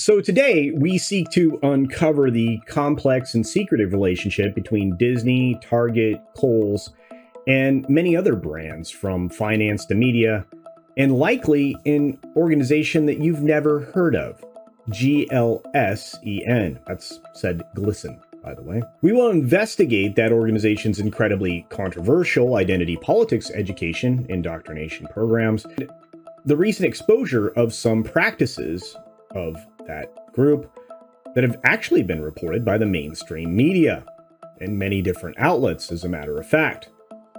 So today we seek to uncover the complex and secretive relationship between Disney, Target, Kohl's, and many other brands, from finance to media, and likely an organization that you've never heard of, GLSEN. That's said glisten, by the way. We will investigate that organization's incredibly controversial identity politics education indoctrination programs, and the recent exposure of some practices of that group that have actually been reported by the mainstream media and many different outlets, as a matter of fact.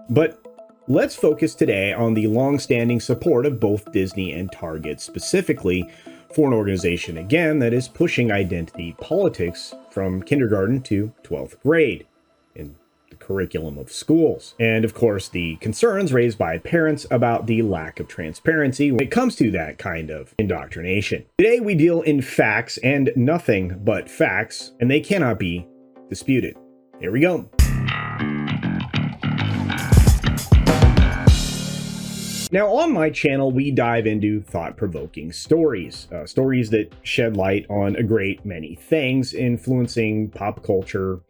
But let's focus today on the long-standing support of both Disney and Target, specifically for an organization, again, that is pushing identity politics from kindergarten to 12th grade in the curriculum of schools. And of course, the concerns raised by parents about the lack of transparency when it comes to that kind of indoctrination. Today, we deal in facts and nothing but facts, and they cannot be disputed. Here we go. Now, on my channel, we dive into thought-provoking stories, stories that shed light on a great many things influencing pop culture,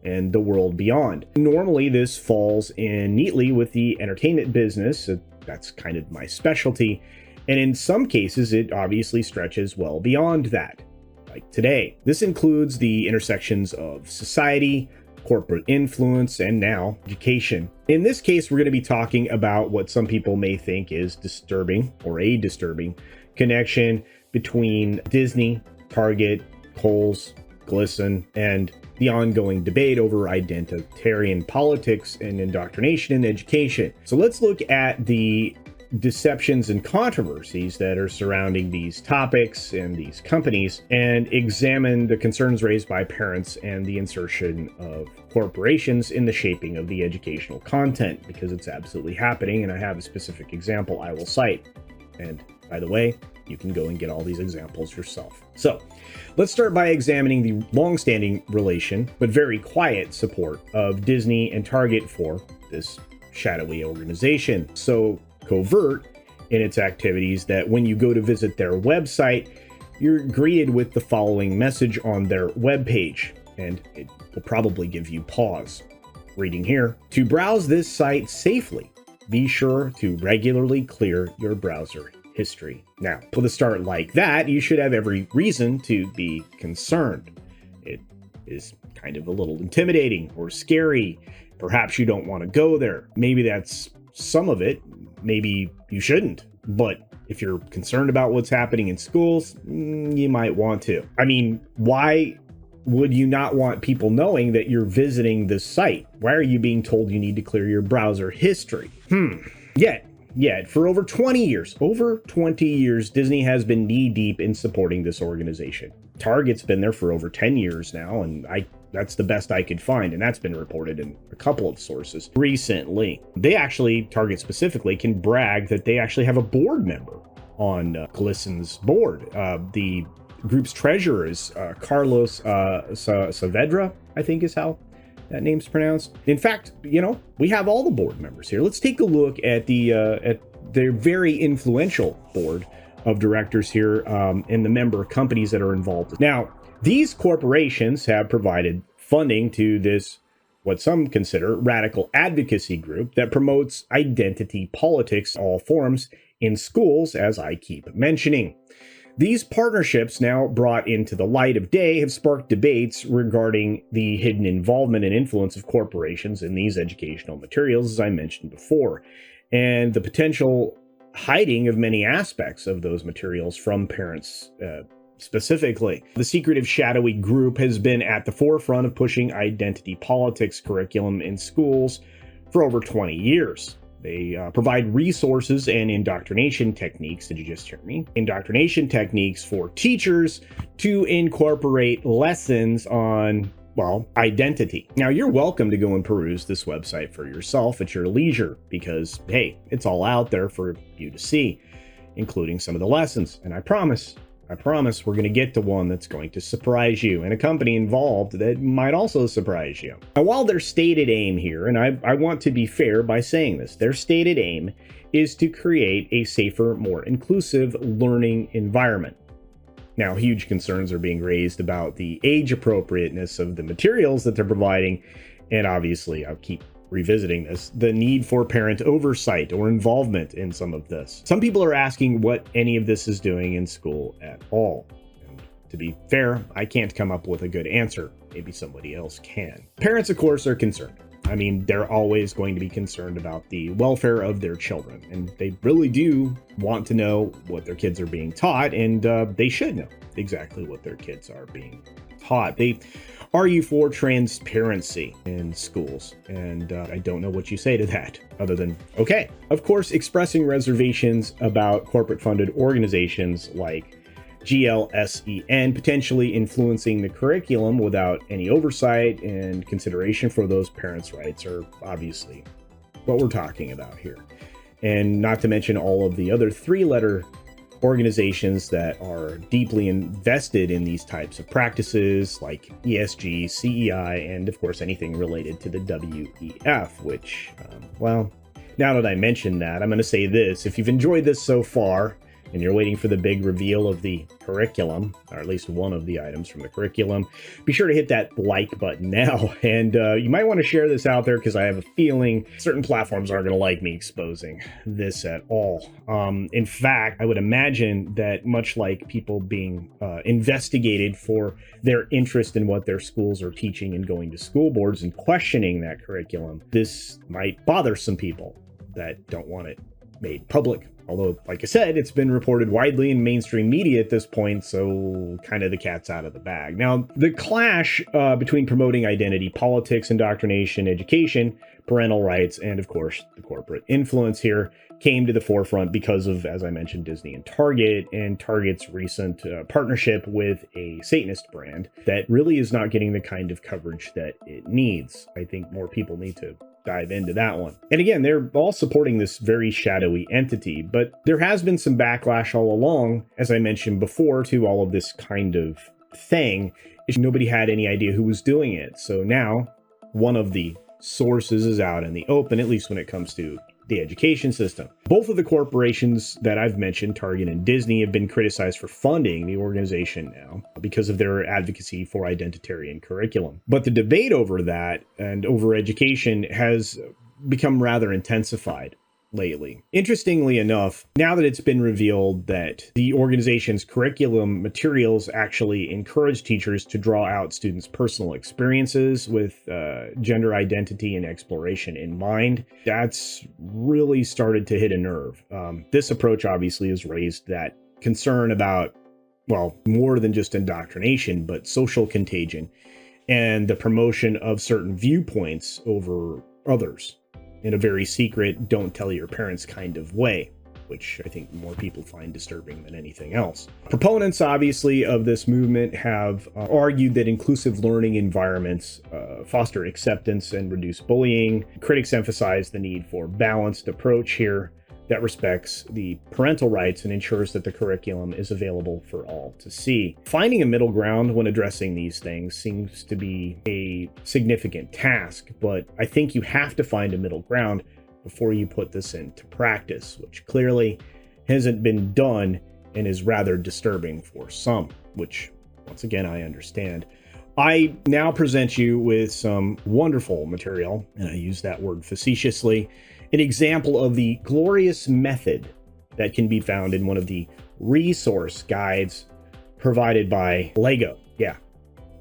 and the world beyond. Normally, this falls in neatly with the entertainment business. That's kind of my specialty. And in some cases, it obviously stretches well beyond that, like today. This includes the intersections of society, corporate influence, and now education. In this case, we're going to be talking about what some people may think is disturbing, or a disturbing connection between Disney, Target, Kohl's, Glisten, and the ongoing debate over identitarian politics and indoctrination in education. So let's look at the deceptions and controversies that are surrounding these topics and these companies, and examine the concerns raised by parents and the insertion of corporations in the shaping of the educational content, because it's absolutely happening, and I have a specific example I will cite. And by the way, you can go and get all these examples yourself. So let's start by examining the long-standing relation, but very quiet support of Disney and Target for this shadowy organization. So covert in its activities that when you go to visit their website, you're greeted with the following message on their webpage, and it will probably give you pause. Reading here: to browse this site safely, be sure to regularly clear your browser history. Now, with a start like that, you should have every reason to be concerned. It is kind of a little intimidating or scary. Perhaps you don't want to go there. Maybe that's some of it. Maybe you shouldn't. But if you're concerned about what's happening in schools, you might want to. I mean, why would you not want people knowing that you're visiting this site? Why are you being told you need to clear your browser history? Yet, for over 20 years, Disney has been knee-deep in supporting this organization. Target's been there for over 10 years now, and that's the best I could find, and that's been reported in a couple of sources recently. Target specifically, can brag that they actually have a board member on Glisten's board. The group's treasurer is Carlos Saavedra, I think is how that name's pronounced. In fact, we have all the board members here. Let's take a look at their very influential board of directors here, and the member companies that are involved. Now, these corporations have provided funding to this, what some consider, radical advocacy group that promotes identity politics, all forms, in schools, as I keep mentioning. These partnerships, now brought into the light of day, have sparked debates regarding the hidden involvement and influence of corporations in these educational materials, as I mentioned before, and the potential hiding of many aspects of those materials from parents specifically. The secretive, shadowy group has been at the forefront of pushing identity politics curriculum in schools for over 20 years. They provide resources and indoctrination techniques, did you just hear me? Indoctrination techniques for teachers to incorporate lessons on, well, identity. Now, you're welcome to go and peruse this website for yourself at your leisure, because, hey, it's all out there for you to see, including some of the lessons. And I promise we're going to get to one that's going to surprise you, and a company involved that might also surprise you. Now, while their stated aim here, and I want to be fair by saying this, their stated aim is to create a safer, more inclusive learning environment. Now, huge concerns are being raised about the age appropriateness of the materials that they're providing, and obviously, I'll keep revisiting this, the need for parent oversight or involvement in some of this. Some people are asking what any of this is doing in school at all. And to be fair, I can't come up with a good answer. Maybe somebody else can. Parents, of course, are concerned. I mean, they're always going to be concerned about the welfare of their children, and they really do want to know what their kids are being taught, and they should know exactly what their kids are being taught. They argue for transparency in schools, and I don't know what you say to that other than, okay. Of course, expressing reservations about corporate-funded organizations like GLSEN potentially influencing the curriculum without any oversight and consideration for those parents' rights are obviously what we're talking about here. And not to mention all of the other three-letter organizations that are deeply invested in these types of practices like ESG, CEI, and of course anything related to the WEF, which, well, now that I mentioned that, I'm going to say this. If you've enjoyed this so far, and you're waiting for the big reveal of the curriculum, or at least one of the items from the curriculum, be sure to hit that like button now. And you might want to share this out there because I have a feeling certain platforms aren't going to like me exposing this at all. In fact, I would imagine that much like people being investigated for their interest in what their schools are teaching and going to school boards and questioning that curriculum, this might bother some people that don't want it made public. Although, like I said, it's been reported widely in mainstream media at this point, so kind of the cat's out of the bag. Now, the clash between promoting identity politics, indoctrination, education, parental rights, and of course, the corporate influence here came to the forefront because of, as I mentioned, Disney and Target's recent partnership with a Satanist brand that really is not getting the kind of coverage that it needs. I think more people need to dive into that one. And again, they're all supporting this very shadowy entity, but there has been some backlash all along, as I mentioned before, to all of this kind of thing. Nobody had any idea who was doing it. So now one of the sources is out in the open, at least when it comes to the education system. Both of the corporations that I've mentioned, Target and Disney, have been criticized for funding the organization now because of their advocacy for identitarian curriculum. But the debate over that and over education has become rather intensified lately. Interestingly enough, now that it's been revealed that the organization's curriculum materials actually encourage teachers to draw out students' personal experiences with gender identity and exploration in mind, that's really started to hit a nerve. This approach obviously has raised that concern about, well, more than just indoctrination, but social contagion and the promotion of certain viewpoints over others in a very secret, don't tell your parents kind of way, which I think more people find disturbing than anything else. Proponents, obviously, of this movement have argued that inclusive learning environments foster acceptance and reduce bullying. Critics emphasize the need for balanced approach here that respects the parental rights and ensures that the curriculum is available for all to see. Finding a middle ground when addressing these things seems to be a significant task, but I think you have to find a middle ground before you put this into practice, which clearly hasn't been done and is rather disturbing for some, which once again, I understand. I now present you with some wonderful material, and I use that word facetiously, an example of the glorious method that can be found in one of the resource guides provided by Lego. Yeah,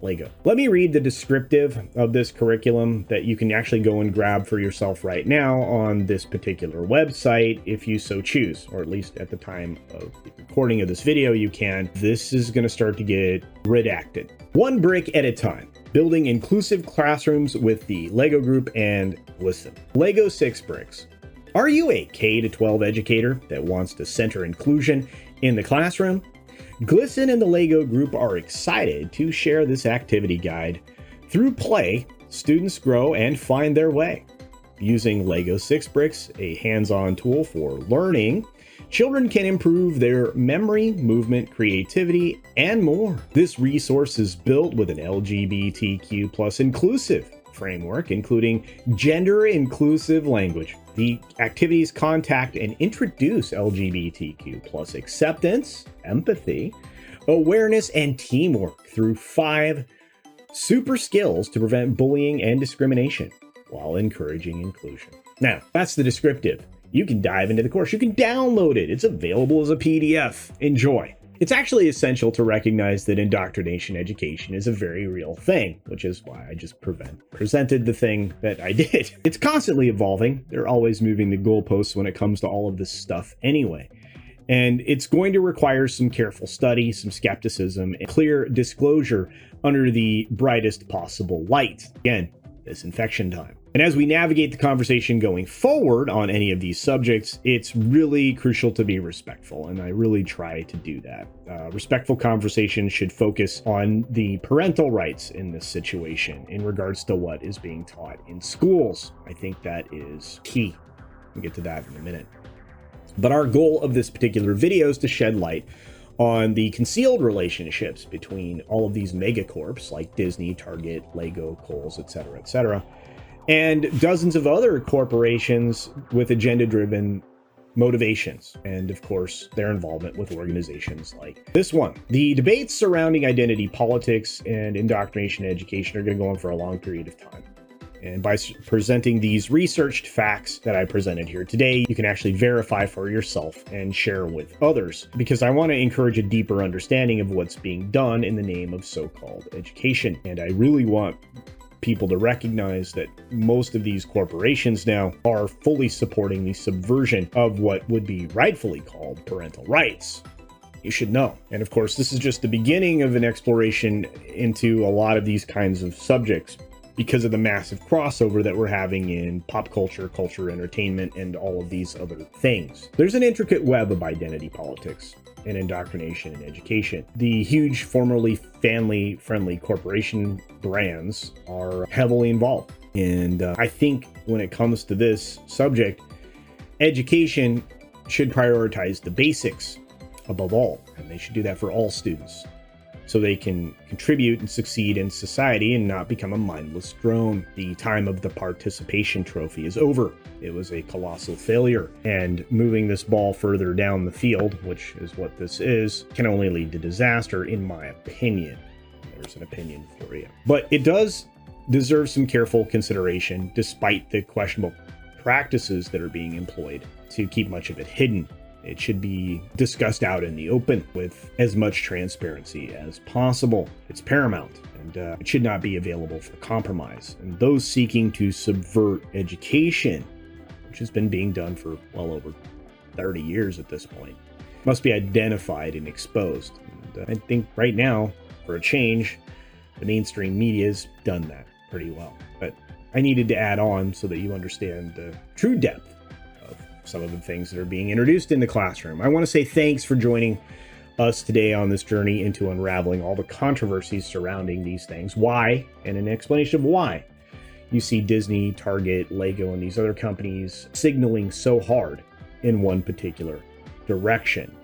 Lego. Let me read the descriptive of this curriculum that you can actually go and grab for yourself right now on this particular website if you so choose, or at least at the time of the recording of this video you can. This is going to start to get redacted. One brick at a time. Building inclusive classrooms with the Lego group, and listen. Lego 6 bricks. Are you a K-12 educator that wants to center inclusion in the classroom? Glisten and the Lego group are excited to share this activity guide. Through play, students grow and find their way. Using Lego 6 bricks, a hands-on tool for learning, children can improve their memory, movement, creativity, and more. This resource is built with an LGBTQ plus inclusive framework, including gender inclusive language. The activities contact and introduce LGBTQ plus acceptance, empathy, awareness, and teamwork through 5 super skills to prevent bullying and discrimination while encouraging inclusion. Now, that's the descriptive. You can dive into the course. You can download it. It's available as a PDF. Enjoy. It's actually essential to recognize that indoctrination education is a very real thing, which is why I just presented the thing that I did. It's constantly evolving. They're always moving the goalposts when it comes to all of this stuff anyway. And it's going to require some careful study, some skepticism, and clear disclosure under the brightest possible light. Again, disinfection time. And as we navigate the conversation going forward on any of these subjects, it's really crucial to be respectful, and I really try to do that. Respectful conversation should focus on the parental rights in this situation in regards to what is being taught in schools. I think that is key. We'll get to that in a minute. But our goal of this particular video is to shed light on the concealed relationships between all of these megacorps like Disney, Target, Lego, Kohl's, etc., and dozens of other corporations with agenda-driven motivations, and of course their involvement with organizations like this one. The debates surrounding identity politics and indoctrination education are going to go on for a long period of time. And by presenting these researched facts that I presented here today, you can actually verify for yourself and share with others, because I want to encourage a deeper understanding of what's being done in the name of so-called education. And I really want people to recognize that most of these corporations now are fully supporting the subversion of what would be rightfully called parental rights. You should know. And of course, this is just the beginning of an exploration into a lot of these kinds of subjects, because of the massive crossover that we're having in pop culture, culture, entertainment, and all of these other things. There's an intricate web of identity politics and indoctrination in education. The huge, formerly family-friendly corporation brands are heavily involved. And I think when it comes to this subject, education should prioritize the basics above all, and they should do that for all students, so they can contribute and succeed in society and not become a mindless drone. The time of the participation trophy is over. It was a colossal failure, and moving this ball further down the field, which is what this is, can only lead to disaster, in my opinion. There's an opinion for you. But it does deserve some careful consideration, despite the questionable practices that are being employed to keep much of it hidden. It should be discussed out in the open with as much transparency as possible. It's paramount, and it should not be available for compromise. And those seeking to subvert education, which has been being done for well over 30 years at this point, must be identified and exposed. And I think right now, for a change, the mainstream media's done that pretty well. But I needed to add on so that you understand the true depth some of the things that are being introduced in the classroom. I want to say thanks for joining us today on this journey into unraveling all the controversies surrounding these things. Why, and an explanation of why you see Disney, Target, Lego, and these other companies signaling so hard in one particular direction.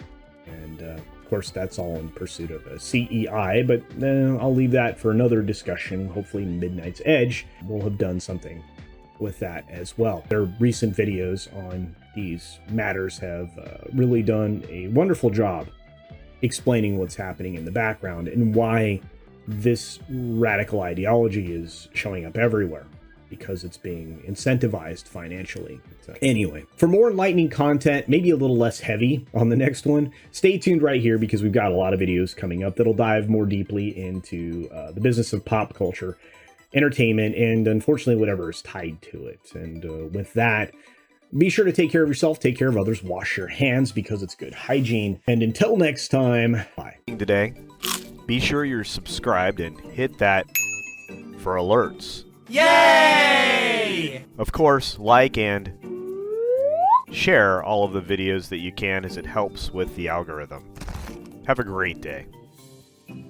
And of course, that's all in pursuit of a CEI, but I'll leave that for another discussion. Hopefully Midnight's Edge will have done something with that as well. Their recent videos on these matters have really done a wonderful job explaining what's happening in the background and why this radical ideology is showing up everywhere, because it's being incentivized financially. Anyway, for more enlightening content, maybe a little less heavy on the next one, stay tuned right here, because we've got a lot of videos coming up that'll dive more deeply into the business of pop culture, entertainment, and unfortunately whatever is tied to it. And with that, be sure to take care of yourself, take care of others, wash your hands, because it's good hygiene. And until next time, bye. Today, be sure you're subscribed and hit that for alerts. Yay! Of course, like and share all of the videos that you can, as it helps with the algorithm. Have a great day.